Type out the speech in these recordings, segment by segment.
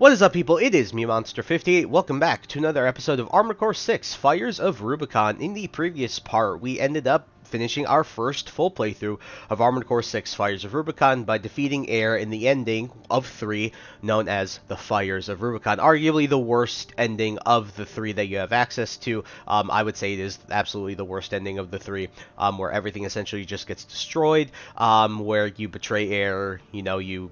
What is up, people? It is me, Monster58. Welcome back to another episode of Armored Core 6, Fires of Rubicon. In the previous part, we ended up finishing our first full playthrough of Armored Core 6, Fires of Rubicon by defeating Air in the ending of 3, known as the Fires of Rubicon. Arguably the worst ending of the 3 that you have access to. I would say it is absolutely the worst ending of the 3, where everything essentially just gets destroyed, where you betray Air, you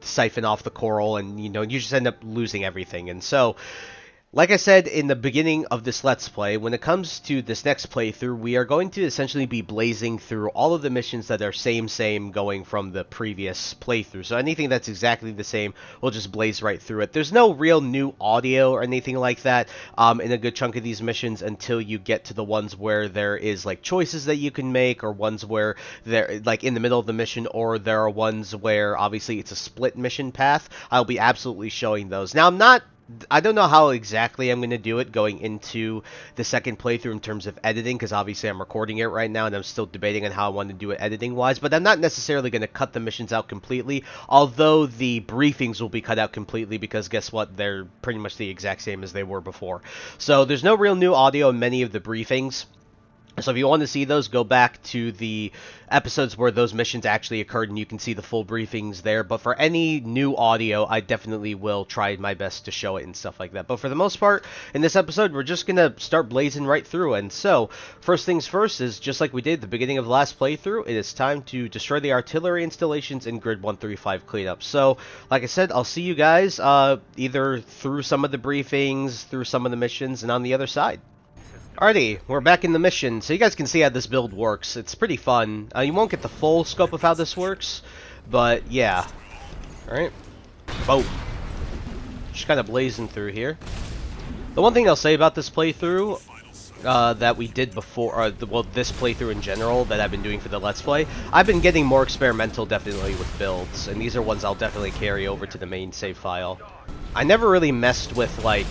siphon off the coral, and you just end up losing everything. And so, like I said in the beginning of this Let's Play, when it comes to this next playthrough, we are going to essentially be blazing through all of the missions that are same going from the previous playthrough. So anything that's exactly the same, we'll just blaze right through it. There's no real new audio or anything like that in a good chunk of these missions until you get to the ones where there is like choices that you can make, or ones where they're like in the middle of the mission, or there are ones where obviously it's a split mission path. I'll be absolutely showing those. Now, I don't know how exactly I'm going to do it going into the second playthrough in terms of editing, because obviously I'm recording it right now and I'm still debating on how I want to do it editing-wise, but I'm not necessarily going to cut the missions out completely, although the briefings will be cut out completely, because guess what? They're pretty much the exact same as they were before. So there's no real new audio in many of the briefings. So if you want to see those, go back to the episodes where those missions actually occurred, and you can see the full briefings there. But for any new audio, I definitely will try my best to show it and stuff like that. But for the most part, in this episode, we're just going to start blazing right through. And so, first things first is, just like we did at the beginning of the last playthrough, it is time to destroy the artillery installations in Grid 135 cleanup. So, like I said, I'll see you guys either through some of the briefings, through some of the missions, and on the other side. Alrighty, we're back in the mission, so you guys can see how this build works. It's pretty fun. You won't get the full scope of how this works, but yeah. Alright. Boom. Just kind of blazing through here. The one thing I'll say about this playthrough that we did before, well, this playthrough in general that I've been doing for the Let's Play, I've been getting more experimental definitely with builds, and these are ones I'll definitely carry over to the main save file. I never really messed with, like,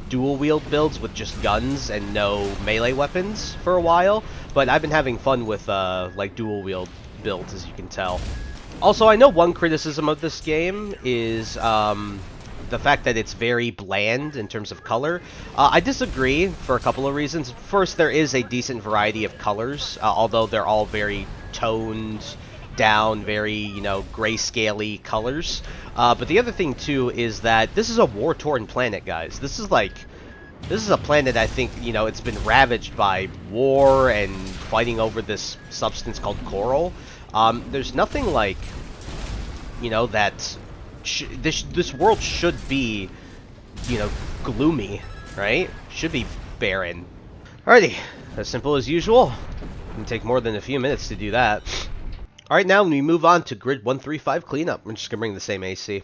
dual wield builds with just guns and no melee weapons for a while, but I've been having fun with like dual wield builds, as you can tell. Also, I know one criticism of this game is the fact that it's very bland in terms of color. I disagree for a couple of reasons. First, there is a decent variety of colors, although they're all very toned down, very, grayscale-y colors. But the other thing, too, is that this is a war-torn planet, guys. This is a planet, I think, it's been ravaged by war and fighting over this substance called coral. There's nothing like, that... This world should be, gloomy, right? Should be barren. Alrighty, as simple as usual. It can take more than a few minutes to do that. Alright, now when we move on to Grid 135 cleanup, we're just going to bring the same AC.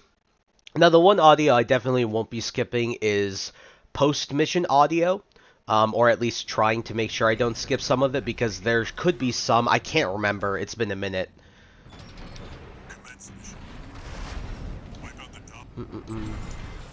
Now, the one audio I definitely won't be skipping is post-mission audio, or at least trying to make sure I don't skip some of it, because there could be some, I can't remember, it's been a minute.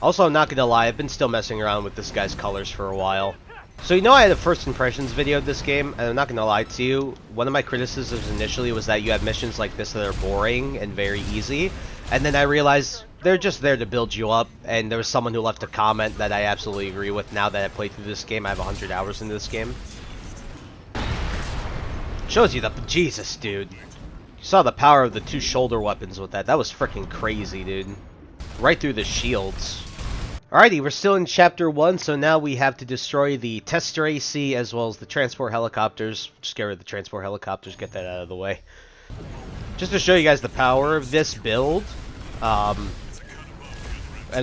Also, I'm not going to lie, I've been still messing around with this guy's colors for a while. So I had a first impressions video of this game, and I'm not going to lie to you, one of my criticisms initially was that you have missions like this that are boring and very easy, and then I realized they're just there to build you up, and there was someone who left a comment that I absolutely agree with. Now that I've played through this game, I have 100 hours into this game. Shows you the... Jesus, dude. You saw the power of the two shoulder weapons with that. That was freaking crazy, dude. Right through the shields. Alrighty, we're still in Chapter 1, so now we have to destroy the tester AC as well as the transport helicopters. Just get rid of the transport helicopters, get that out of the way. Just to show you guys the power of this build, and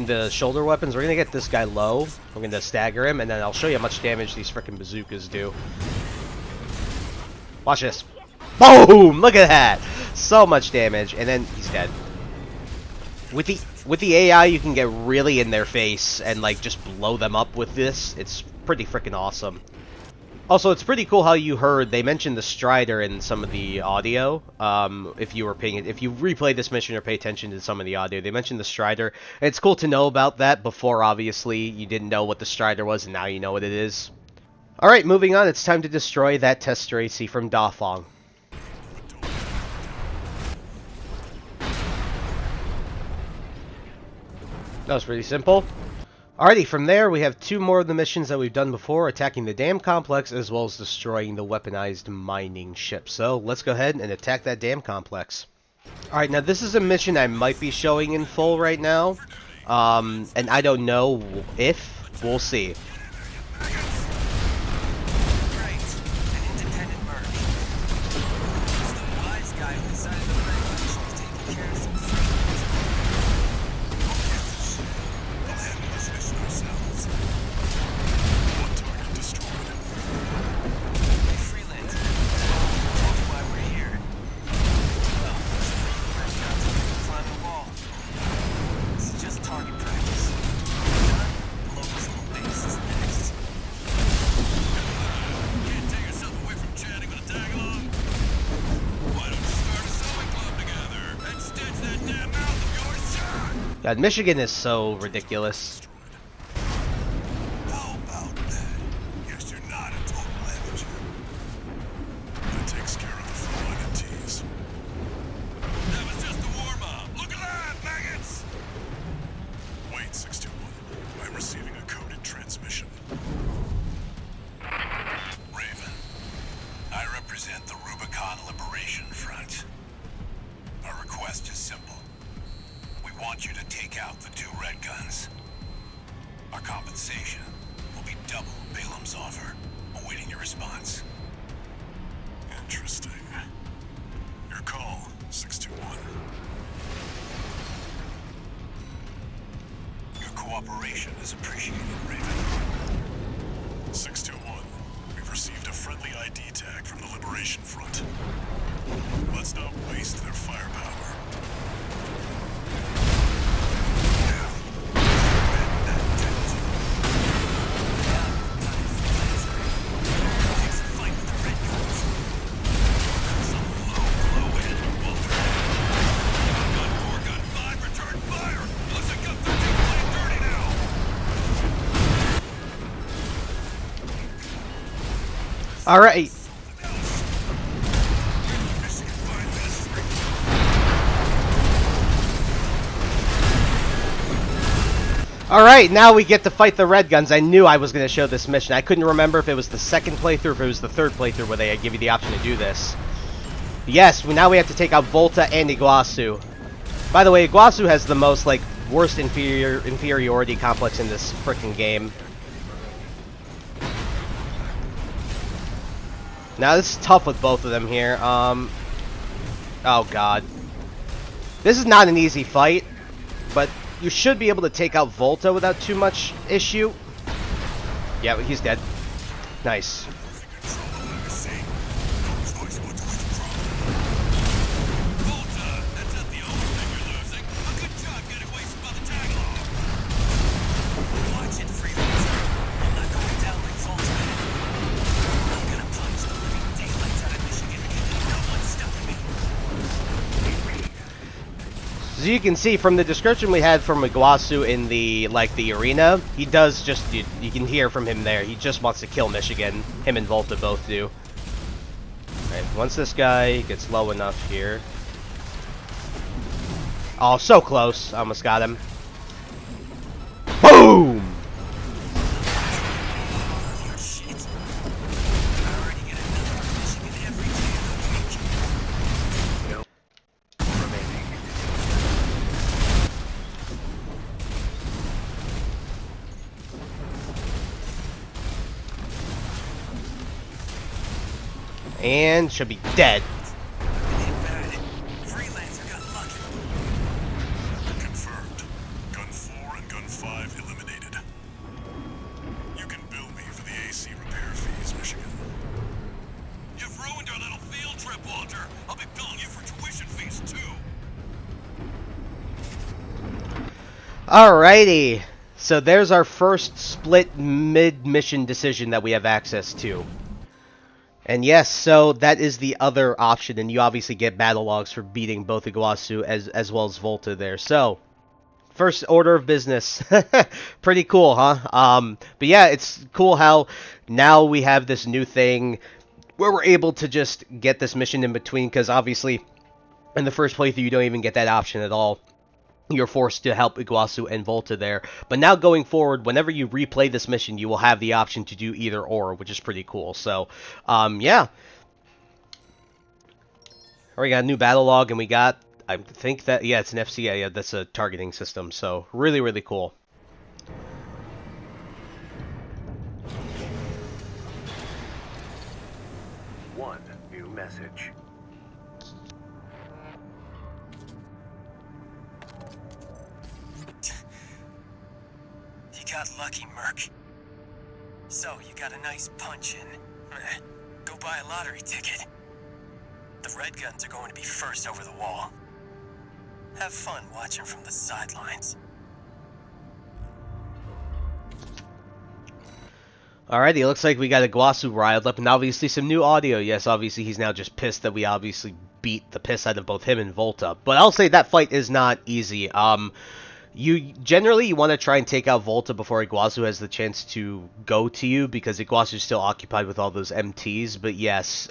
the shoulder weapons, we're going to get this guy low. We're going to stagger him, and then I'll show you how much damage these frickin' bazookas do. Watch this. Boom! Look at that! So much damage, and then he's dead. With the AI, you can get really in their face and, like, just blow them up with this. It's pretty freaking awesome. Also, it's pretty cool how you heard they mentioned the Strider in some of the audio. If you replay this mission or pay attention to some of the audio, they mentioned the Strider. And it's cool to know about that. Before, obviously, you didn't know what the Strider was, and now you know what it is. Alright, moving on. It's time to destroy that tester AC from Dafong. That was pretty simple. Alrighty, from there we have two more of the missions that we've done before, attacking the dam complex as well as destroying the weaponized mining ship. So let's go ahead and attack that dam complex. Alright, now this is a mission I might be showing in full right now, and I don't know if. We'll see. God, Michigan is so ridiculous. How about that? Guess you're not a total amateur. That takes care of the formalities. That was just a warm-up. Look at that, maggots! Wait, 621. I'm receiving a coded transmission. Raven, I represent the Rubicon Liberation Front. Our request is simple. We want you to take out the two red guns. Our compensation will be double Balaam's offer, awaiting your response. Interesting. Your call, 621. Your cooperation is appreciated, Raven. 621, we've received a friendly ID tag from the Liberation Front. Let's not waste their firepower. Alright. Alright, now we get to fight the red guns. I knew I was going to show this mission. I couldn't remember if it was the second playthrough or if it was the third playthrough where they give you the option to do this. Yes, now we have to take out Volta and Iguazu. By the way, Iguazu has the most, like, worst inferiority complex in this frickin' game. Now this is tough with both of them here. Oh god. This is not an easy fight, but you should be able to take out Volta without too much issue. Yeah, he's dead. Nice. As you can see from the description we had from Iguazu in the arena, he does just, you can hear from him there, he just wants to kill Michigan. Him and Volta both do. Alright, once this guy gets low enough here. Oh, so close. I almost got him. Boom! And should be dead. Confirmed. Gun 4 and Gun 5 eliminated. You can bill me for the AC repair fees, Michigan. You've ruined our little field trip, Walter. I'll be billing you for tuition fees, too. Alrighty. So there's our first split mid-mission decision that we have access to. And yes, so that is the other option, and you obviously get battle logs for beating both Iguazu as well as Volta there. So, first order of business. Pretty cool, huh? But yeah, it's cool how now we have this new thing where we're able to just get this mission in between, because obviously in the first playthrough you don't even get that option at all. you're forced to help Iguazu and Volta there. But now going forward, whenever you replay this mission, you will have the option to do either or, which is pretty cool. So, yeah. We got a new battle log, and we got, I think that, yeah, it's an FCA. Yeah, that's a targeting system. So, really, really cool. One new message. You got lucky, Merc. So, you got a nice punch in. Go buy a lottery ticket. The Red Guns are going to be first over the wall. Have fun watching from the sidelines. Alrighty, it looks like we got Iguazu riled up, and obviously some new audio. Yes, obviously he's now just pissed that we obviously beat the piss out of both him and Volta. But I'll say that fight is not easy. You want to try and take out Volta before Iguazu has the chance to go to you, because Iguazu's still occupied with all those MTs. But yes,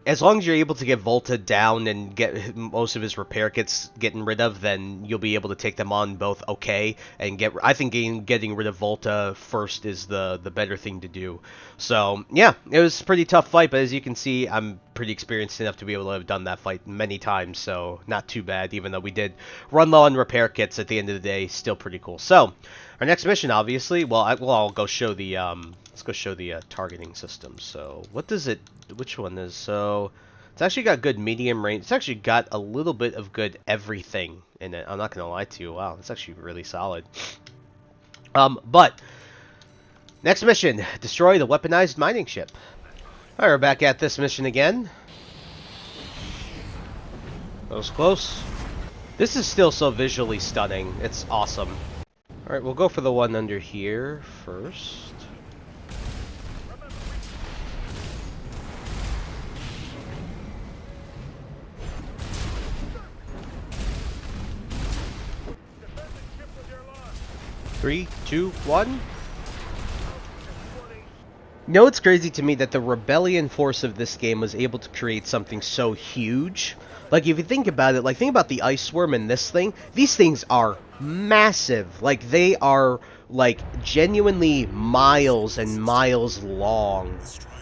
as long as you're able to get Volta down and get most of his repair kits getting rid of, then you'll be able to take them on both okay. And I think getting rid of Volta first is the better thing to do. So, yeah, it was a pretty tough fight, but as you can see, I'm pretty experienced enough to be able to have done that fight many times, so not too bad, even though we did run low on repair kits at the end of the day. Still pretty cool. So, our next mission, obviously, I'll go show the, let's go show the targeting system. So, what does it, which one is, so, it's actually got good medium range. It's actually got a little bit of good everything in it. I'm not going to lie to you. Wow, it's actually really solid. But, next mission, destroy the weaponized mining ship. Alright, we're back at this mission again. That was close. This is still so visually stunning. It's awesome. Alright, we'll go for the one under here first. Three, two, one. You know, it's crazy to me that the rebellion force of this game was able to create something so huge. Like, if you think about it, like, think about the ice worm and this thing. These things are massive. Like, they are, like, genuinely miles and miles long.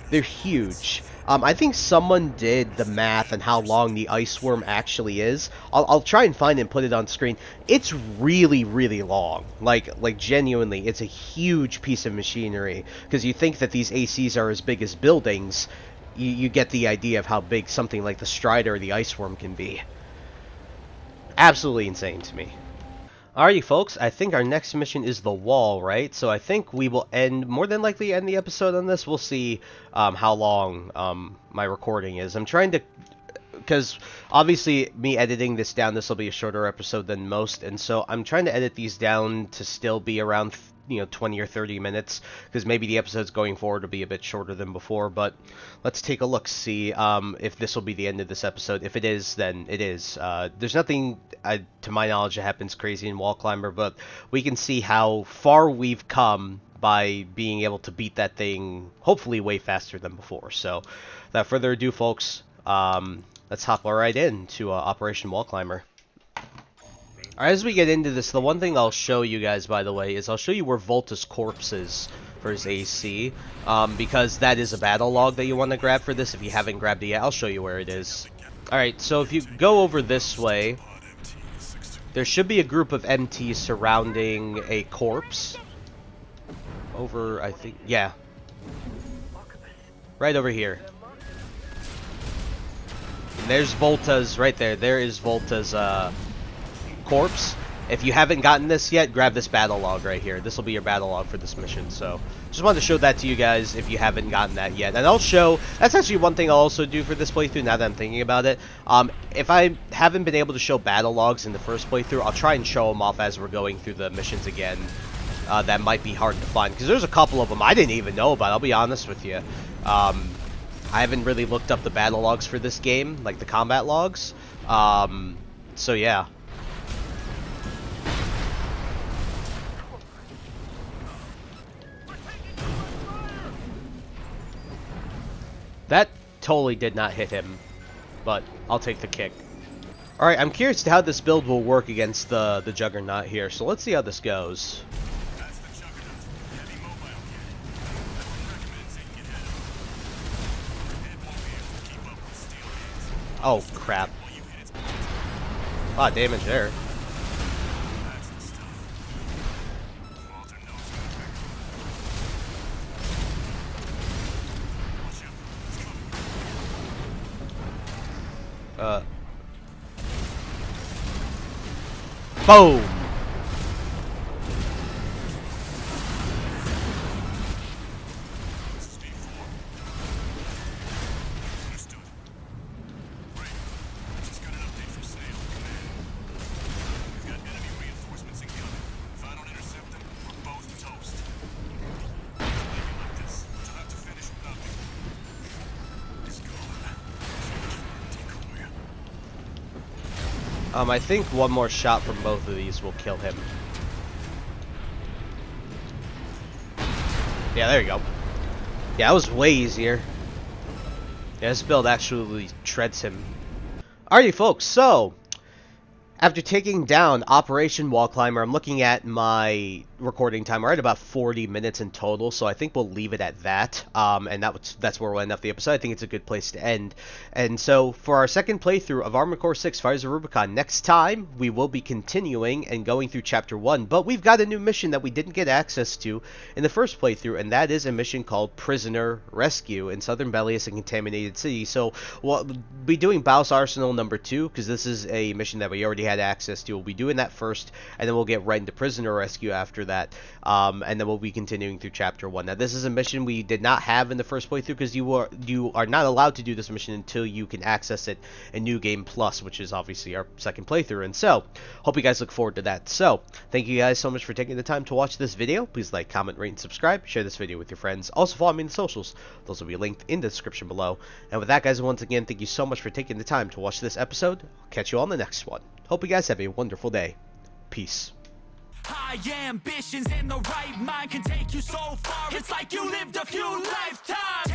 They're huge. I think someone did the math on how long the ice worm actually is. I'll try and find it and put it on screen. It's really, really long. Like genuinely, it's a huge piece of machinery. Because you think that these ACs are as big as buildings, you get the idea of how big something like the Strider or the ice worm can be. Absolutely insane to me. Alrighty, folks, I think our next mission is the wall, right? So I think we will more than likely end the episode on this. We'll see how long my recording is. I'm trying to, because obviously me editing this down, this will be a shorter episode than most, and so I'm trying to edit these down to still be around 20 or 30 minutes, because maybe the episodes going forward will be a bit shorter than before. But let's take a look, see if this will be the end of this episode. If it is, then it is. There's nothing, to my knowledge, that happens crazy in Wall Climber, but we can see how far we've come by being able to beat that thing, hopefully way faster than before. So, without further ado, folks, let's hop right into Operation Wall Climber. Alright, as we get into this, the one thing I'll show you guys, by the way, is I'll show you where Volta's corpse is for his AC, because that is a battle log that you want to grab for this. If you haven't grabbed it yet, I'll show you where it is. Alright, so if you go over this way, there should be a group of MTs surrounding a corpse. Over, I think, yeah. Right over here. And there's Volta's, right there. There is Volta's, corpse. If you haven't gotten this yet, grab this battle log right here. This will be your battle log for this mission. So just wanted to show that to you guys if you haven't gotten that yet. And I'll show, that's actually one thing I'll also do for this playthrough now that I'm thinking about it. If I haven't been able to show battle logs in the first playthrough, I'll try and show them off as we're going through the missions again. That might be hard to find, because there's a couple of them I didn't even know about, I'll be honest with you. I haven't really looked up the battle logs for this game, like the combat logs. So yeah. That totally did not hit him, but I'll take the kick. Alright, I'm curious to how this build will work against the Juggernaut here, so let's see how this goes. That's the Juggernaut. Heavy mobile kit. I would recommend taking it head on. Your head won't be able to keep up with steel hands. Oh, crap. While you hit its A lot of damage there. That's the stuff. Walter knows how to pick. Watch out. It's coming. Boom! This is V4. Understood. Right. Just got an update from Snail. Command. We've got enemy reinforcements incoming. If I don't intercept them, we're both toast. It's leaving like this. You'll have to finish without me. He's gone. Decoy. I think one more shot from both of these will kill him. Yeah, there you go. Yeah, that was way easier. Yeah, this build actually shreds him. Alrighty, folks, so after taking down Operation Wall Climber, I'm looking at my recording time. We're at about 40 minutes in total, so I think we'll leave it at that. And that's where we'll end up the episode. I think it's a good place to end. And so for our second playthrough of Armored Core 6 Fires of Rubicon, next time we will be continuing and going through Chapter 1. But we've got a new mission that we didn't get access to in the first playthrough, and that is a mission called Prisoner Rescue in Southern Belius and Contaminated City. So we'll be doing Baus Arsenal number 2, because this is a mission that we already had access to. We'll be doing that first, and then we'll get right into Prisoner Rescue after that. And then we'll be continuing through Chapter 1. Now, this is a mission we did not have in the first playthrough, because you are not allowed to do this mission until you can access it in New Game Plus, which is obviously our second playthrough. And so, hope you guys look forward to that. So, thank you guys so much for taking the time to watch this video. Please like, comment, rate, and subscribe. Share this video with your friends. Also, follow me on the socials. Those will be linked in the description below. And with that, guys, once again, thank you so much for taking the time to watch this episode. I'll catch you on the next one. Hope you guys have a wonderful day. Peace. High ambitions and the right mind can take you so far. It's like you lived a few lifetimes.